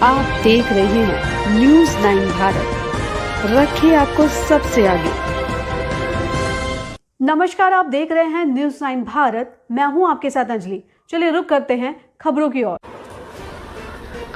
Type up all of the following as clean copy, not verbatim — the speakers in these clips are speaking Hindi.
आप देख रहे हैं न्यूज़ 9 भारत, रखिए आपको सबसे आगे। नमस्कार, आप देख रहे हैं न्यूज़ 9 भारत। मैं हूं आपके साथ अंजलि। चलिए रुक करते हैं खबरों की ओर।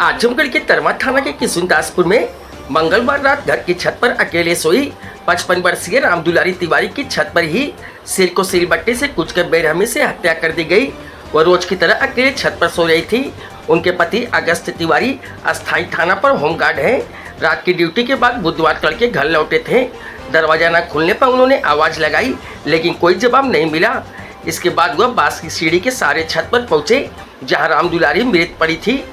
आजमगढ़ के तरवा थाना के किशुनदासपुर में मंगलवार रात घर की छत पर अकेले सोई 55 वर्षीय रामदुलारी तिवारी की छत पर ही सिर को सिलबट्टे से कुचकर बेरहमी से हत्या कर दी गई। वह रोज की तरह अकेले छत पर सो रही थी। उनके पति अगस्त तिवारी अस्थायी थाना पर होमगार्ड हैं। रात की ड्यूटी के बाद बुधवार तड़के घर लौटे थे। दरवाजा न खुलने पर उन्होंने आवाज़ लगाई, लेकिन कोई जवाब नहीं मिला। इसके बाद वह बांस की सीढ़ी के सारे छत पर पहुंचे, जहां रामदुलारी मृत पड़ी थी।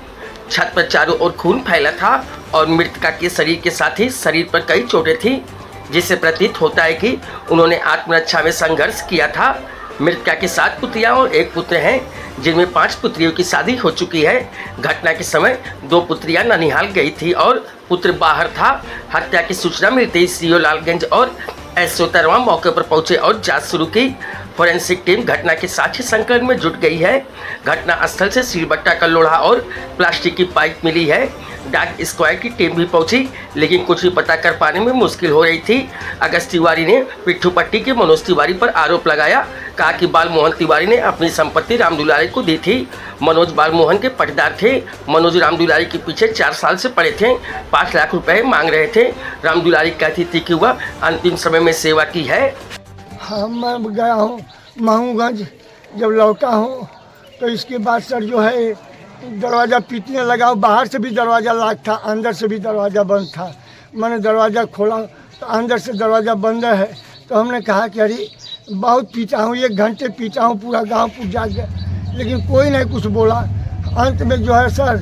छत पर चारों ओर खून फैला था और मृतका के शरीर के साथ ही शरीर पर कई चोटें थी, जिससे प्रतीत होता है कि उन्होंने आत्मरक्षा में संघर्ष किया था। मृतका के 7 पुत्रियां और 1 पुत्र हैं, जिनमें 5 पुत्रियों की शादी हो चुकी है। घटना के समय 2 पुत्रियां ननिहाल गई थी और पुत्र बाहर था। हत्या की सूचना मिलते ही सीओ लालगंज और एसओ तरवा मौके पर पहुंचे और जांच शुरू की। फोरेंसिक टीम घटना के साक्ष्य संकलन में जुट गई है। घटना स्थल से सिलबट्टा का लोहा और प्लास्टिक की पाइप मिली है। डाक स्क्वाड की टीम भी पहुंची, लेकिन कुछ भी पता कर पाने में मुश्किल हो रही थी। अगस्त तिवारी ने पिट्ठूपट्टी के मनोज तिवारी पर आरोप लगाया, कहा कि बालमोहन तिवारी ने अपनी संपत्ति रामदुलारी को दी थी। मनोज बालमोहन के पटदार थे। मनोज रामदुलारी के पीछे 4 साल से पड़े थे। 5 लाख रुपए मांग रहे थे। रामदुलारी कहती थी कि वह अंतिम समय में सेवा की है। मैं गया हूँ महूगंज, जब लौटा हूँ तो इसके बाद सर जो है दरवाज़ा पीटने लगा। बाहर से भी दरवाज़ा लॉक था, अंदर से भी दरवाज़ा बंद था। मैंने दरवाज़ा खोला तो अंदर से दरवाज़ा बंद है। तो हमने कहा कि अरे बहुत पीटा हूँ, 1 घंटे पीटा हूँ, पूरा गांव पूछ जाग गया, लेकिन कोई नहीं कुछ बोला। अंत में जो है सर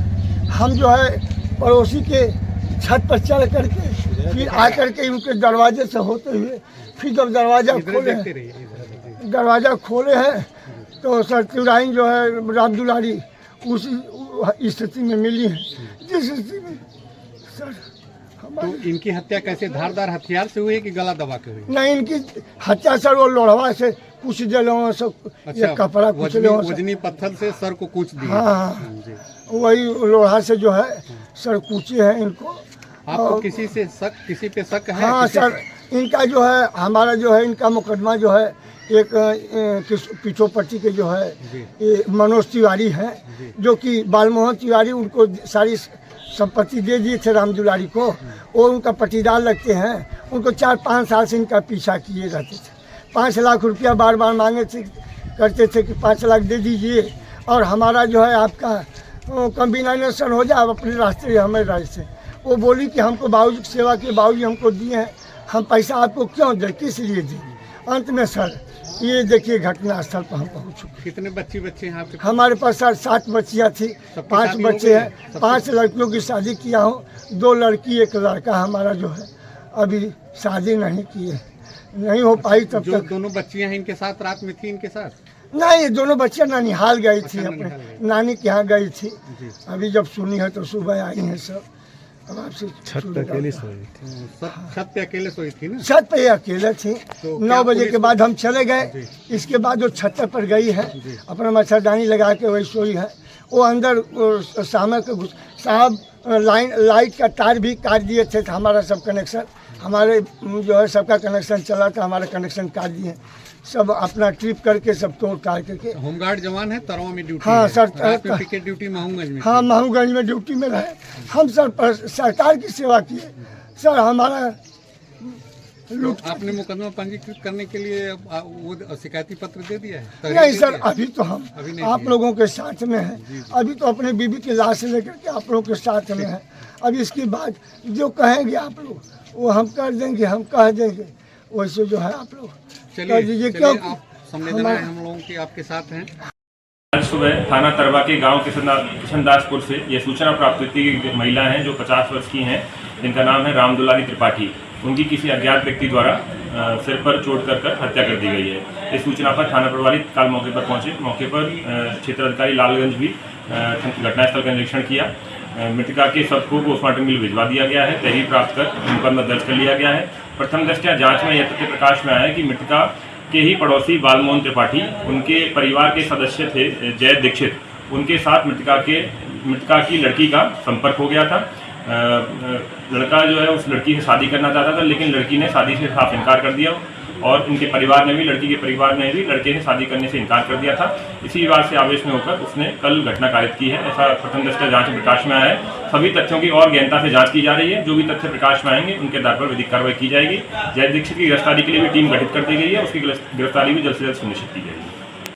हम जो है पड़ोसी के छत पर चढ़ करके फिर आकर के उनके दरवाजे से होते हुए फिर जब दरवाज़ा खोले हैं तो सर तिवारी जो है रामदुलारी उस स्थिति में मिली है, जिस स्थिति में सर तो इनकी हत्या कैसे, धारदार हथियार से हुई है कि गला दबा के हुई? नहीं, इनकी हत्या सर वो लोढ़वा से कुछ दिलों से कपड़ा कुछ वजनी पत्थर से सर को कूच दिया। हाँ, वही लोढ़ा से जो है सर कूचे हैं इनको। आपको किसी से शक, किसी पे शक है? हाँ सर, इनका जो है हमारा जो है इनका मुकदमा जो है एक पिछोपट्टी के जो है ये मनोज तिवारी हैं, जो कि बालमोहन तिवारी उनको सारी संपत्ति दे दिए थे रामदुलारी को। वो उनका पटीदार लगते हैं। उनको 4-5 साल से इनका पीछा किए रहते थे। 5 लाख रुपया बार बार मांगे थे, करते थे कि 5 लाख दे दीजिए और हमारा जो है आपका कॉम्बिनेशन हो जाए, अपने रास्ते हमें रास्ते। वो बोली कि हमको बाबूजी की सेवा के बाबूजी हमको दिए हैं, हम पैसा आपको क्यों दें, किस लिए दें। अंत में सर ये देखिए घटना स्थल पर हम पहुँच चुके। कितने बच्चे हैं आपके? हमारे पास सर 7 बच्चियाँ थी, 5 बच्चे हैं। 5 लड़कियों की शादी किया हूँ, 2 लड़की 1 लड़का। हमारा जो है अभी शादी नहीं की है, नहीं हो पाई तब तक। दोनों बच्चियाँ हैं इनके साथ रात में थी इनके साथ? नहीं, दोनों बच्चियाँ ननिहाल गई थी, अपने नानी के यहाँ गई थी। अभी जब सुनी है तो सुबह आई हैं सब। अब आपसे छत पे अकेले सोई थी? छत पे अकेले सोई थी ना? छत पे अकेले थी। 9 बजे के बाद हम चले गए। इसके बाद जो छत पर गई है अपना मच्छरदानी लगा के वही सोई है। वो अंदर साहब लाइट का तार भी काट दिए थे। हमारा सब कनेक्शन, हमारे जो है सबका कनेक्शन चला था, हमारा कनेक्शन काट दिए। सब अपना ट्रिप करके सब तोड़ ताड़ करके। होमगार्ड जवान है, तरवा में ड्यूटी? हाँ सर, पिकेट ड्यूटी महूगंज में? हाँ, महूगंज में ड्यूटी में रहे हम सर। सरकार की सेवा किए सर। हमारा आपने मुकदमा पंजीकृत करने के लिए वो शिकायती पत्र दे दिया है? नहीं सर, अभी तो हम आप लोगों के साथ में हैं। अभी तो अपने बीबी की लाश लेकर के आप लोगों के साथ में हैं। अब इसके बाद जो कहेंगे आप लोग वो हम कर देंगे, हम कह देंगे वैसे जो है आप लोग कर दीजिए। क्यों आप संवेदनाएं हम लोगों की आपके साथ हैं। आज सुबह थाना तरवा के गांव किशनदासपुर से ये सूचना प्राप्त हुई थी कि महिला हैं जो 50 वर्ष की हैं, जिनका नाम है रामदुलारी त्रिपाठी। उनकी किसी अज्ञात व्यक्ति द्वारा सिर पर चोट कर हत्या कर दी गई है। इस सूचना पर थाना प्रभारी तत्काल मौके पर पहुंचे। मौके पर क्षेत्राधिकारी लालगंज भी घटनास्थल का निरीक्षण किया। मृतका के शव को पोस्टमार्टम के लिए भिजवा दिया गया है। तहरीर प्राप्त कर मुकदमा दर्ज कर लिया गया है। प्रथम दृष्टया जांच में यह तथ्य प्रकाश में आया कि मृतका के ही पड़ोसी बालमोहन त्रिपाठी, उनके परिवार के सदस्य थे जय दीक्षित। उनके साथ मृतका के मृतका की लड़की का संपर्क हो गया था। लड़का जो है उस लड़की से शादी करना चाहता था, लेकिन लड़की ने शादी से साफ इनकार कर दिया और इनके परिवार ने भी, लड़की के परिवार ने भी लड़के से शादी करने से इनकार कर दिया था। इसी विवाद से आवेश में होकर उसने कल घटना कारित की है, ऐसा प्रथम दृष्टया जांच में प्रकाश में आया है। सभी तथ्यों की और गहनता से जांच की जा रही है। जो भी तथ्य प्रकाश में आएंगे उनके आधार पर विधिक कार्रवाई की जाएगी। जय दीक्षित की गिरफ्तारी के लिए भी टीम गठित कर दी गई है, उसकी गिरफ्तारी भी जल्द से जल्द सुनिश्चित की जाएगी।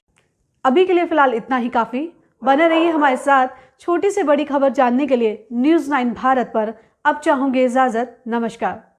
अभी के लिए फिलहाल इतना ही काफी। बने रहिए हमारे साथ। छोटी से बड़ी खबर जानने के लिए न्यूज़ 9 भारत पर अब चाहूंगी इजाजत। नमस्कार।